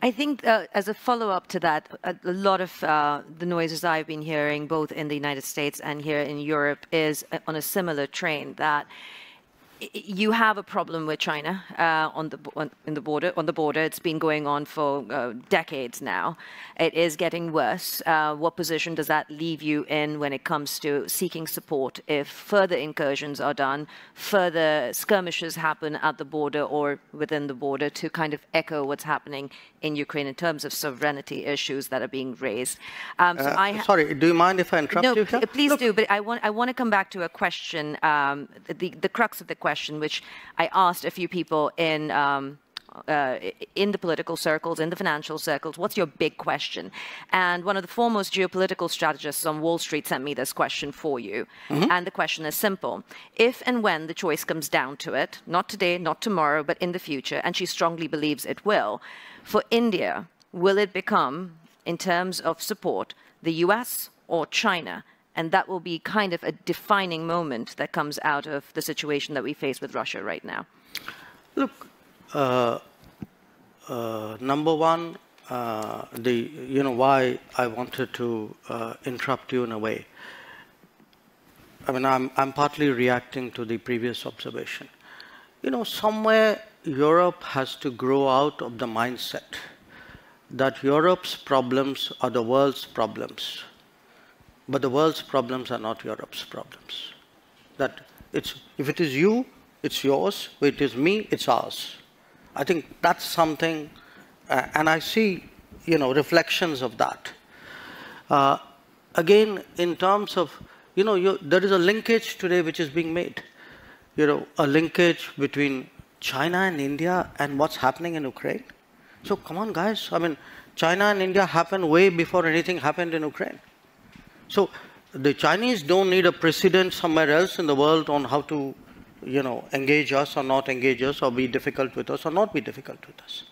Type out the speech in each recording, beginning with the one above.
I think as a follow-up to that, a lot of the noises I've been hearing, both in the United States and here in Europe, is on a similar train that you have a problem with China on the border. It's been going on for decades now. It is getting worse. What position does that leave you in when it comes to seeking support if further incursions are done, further skirmishes happen at the border or within the border to kind of echo what's happening in Ukraine in terms of sovereignty issues that are being raised? Sorry, do you mind if I interrupt you? No, please do. But I want to come back to a question, the crux of the question, which I asked a few people in the political circles, in the financial circles. What's your big question? And one of the foremost geopolitical strategists on Wall Street sent me this question for you. And the question is simple. If and when the choice comes down to it, not today, not tomorrow, but in the future, and she strongly believes it will, for India, will it become, in terms of support, the US or China? And that will be kind of a defining moment that comes out of the situation that we face with Russia right now. Look, number one, why I wanted to interrupt you in a way. I mean, I'm partly reacting to the previous observation. Somewhere Europe has to grow out of the mindset that Europe's problems are the world's problems. But the world's problems are not Europe's problems. That if it is you, it's yours. If it is me, it's ours. I think that's something, and I see, reflections of that. Again, in terms of, there is a linkage today which is being made. A linkage between China and India and what's happening in Ukraine. So come on, guys. I mean, China and India happened way before anything happened in Ukraine. So the Chinese don't need a precedent somewhere else in the world on how to, engage us or not engage us or be difficult with us or not be difficult with us.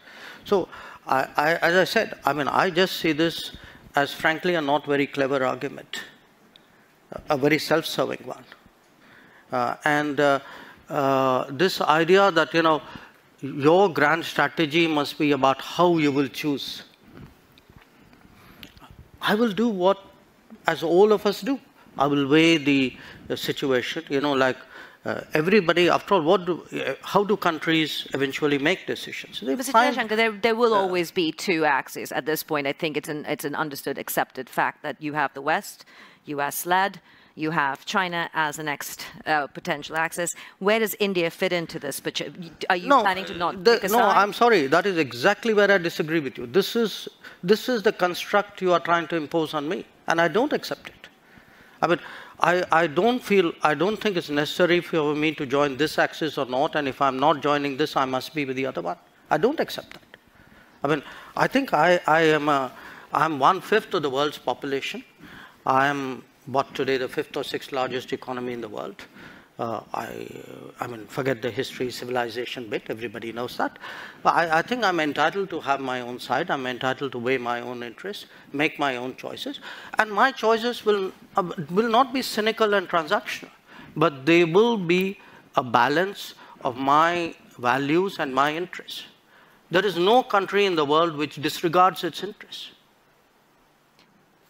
So as I said, I just see this as frankly a not very clever argument, a very self-serving one. This idea that, your grand strategy must be about how you will choose. I will do what, as all of us do. I will weigh the situation, everybody, after all, how do countries eventually make decisions? Mr. Jaishankar, there will always be two axes at this point. I think it's an understood, accepted fact that you have the West, US-led, you have China as the next potential axis. Where does India fit into this? Are you planning to not pick a side? No, I'm sorry. That is exactly where I disagree with you. This is the construct you are trying to impose on me, and I don't accept it. I don't think it's necessary for me to join this axis or not, and if I'm not joining this, I must be with the other one. I don't accept that. I think I'm 1/5 of the world's population. I am today the 5th or 6th largest economy in the world. Forget the history, civilization bit, everybody knows that. But I think I'm entitled to have my own side, I'm entitled to weigh my own interests, make my own choices. And my choices will not be cynical and transactional, but they will be a balance of my values and my interests. There is no country in the world which disregards its interests.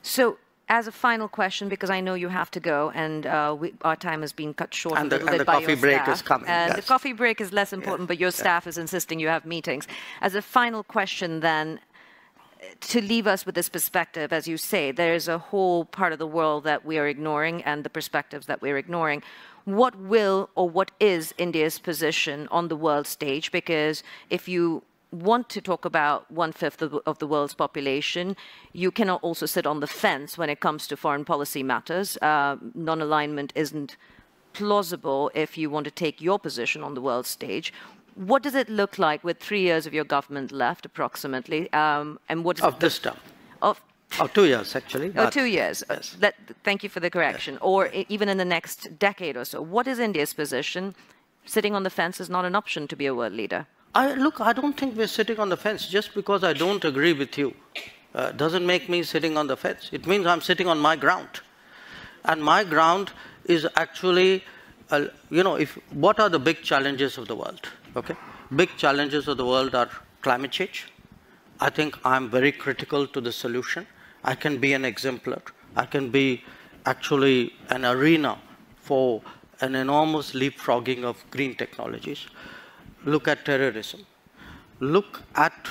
So, as a final question, because I know you have to go, and our time has been cut short a little bit by your staff. And the coffee break is coming. Yes. The coffee break is less important, but your staff is insisting you have meetings. As a final question, then, to leave us with this perspective, as you say, there is a whole part of the world that we are ignoring and the perspectives that we're ignoring. What will or what is India's position on the world stage? Because if you want to talk about 1/5 of the world's population, you cannot also sit on the fence when it comes to foreign policy matters. Non-alignment isn't plausible if you want to take your position on the world stage. What does it look like with 3 years of your government left, approximately? And what is of this term? Of 2 years, actually. Oh, 2 years. Yes. Thank you for the correction. Yes. Or even in the next decade or so. What is India's position? Sitting on the fence is not an option to be a world leader. Look, I don't think we're sitting on the fence. Just because I don't agree with you doesn't make me sitting on the fence. It means I'm sitting on my ground. And my ground is actually, what are the big challenges of the world? Okay, big challenges of the world are climate change, I think I'm very critical to the solution. I can be an exemplar. I can be actually an arena for an enormous leapfrogging of green technologies. Look at terrorism. Look at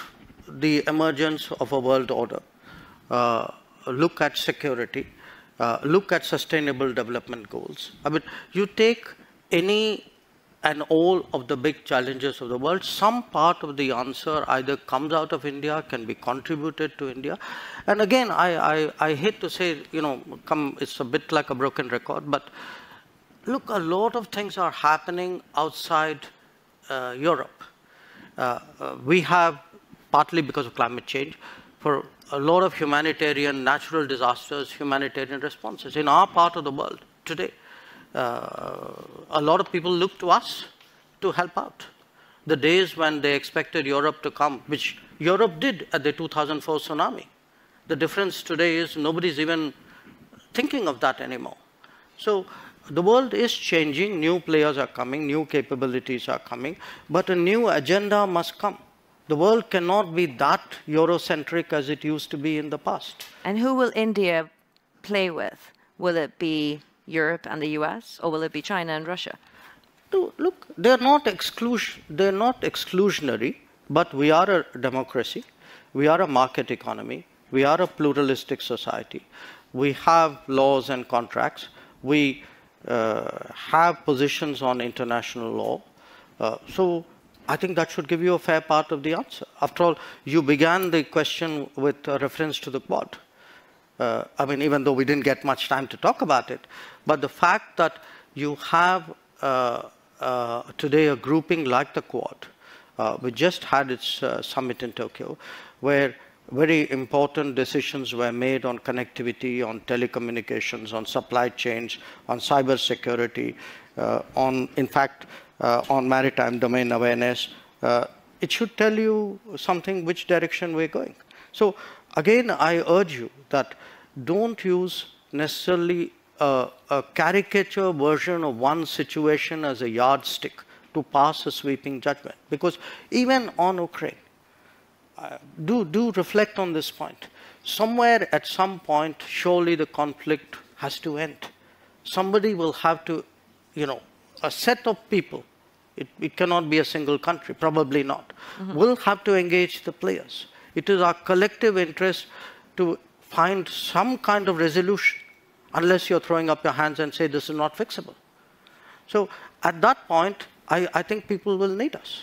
the emergence of a world order. Look at security. Look at sustainable development goals. I mean, you take any and all of the big challenges of the world, some part of the answer either comes out of India, can be contributed to India. And again, I hate to say, it's a bit like a broken record, but look, a lot of things are happening outside Europe. We have, partly because of climate change, for a lot of humanitarian, natural disasters, humanitarian responses. In our part of the world today, a lot of people look to us to help out. The days when they expected Europe to come, which Europe did at the 2004 tsunami. The difference today is nobody's even thinking of that anymore. So the world is changing, new players are coming, new capabilities are coming, but a new agenda must come. The world cannot be that Eurocentric as it used to be in the past. And who will India play with? Will it be Europe and the US, or will it be China and Russia? Look, they're not exclusionary, but we are a democracy. We are a market economy. We are a pluralistic society. We have laws and contracts. We have positions on international law. So I think that should give you a fair part of the answer. After all, you began the question with a reference to the Quad. I mean, even though we didn't get much time to talk about it, but the fact that you have today a grouping like the Quad, we just had its summit in Tokyo, where very important decisions were made on connectivity, on telecommunications, on supply chains, on cybersecurity, on maritime domain awareness. It should tell you something which direction we're going. So again, I urge you that don't use necessarily a caricature version of one situation as a yardstick to pass a sweeping judgment. Because even on Ukraine, do reflect on this point. Somewhere at some point, surely the conflict has to end. Somebody will have to, a set of people, it cannot be a single country, probably not, will have to engage the players. It is our collective interest to find some kind of resolution, unless you're throwing up your hands and say this is not fixable. So at that point, I think people will need us.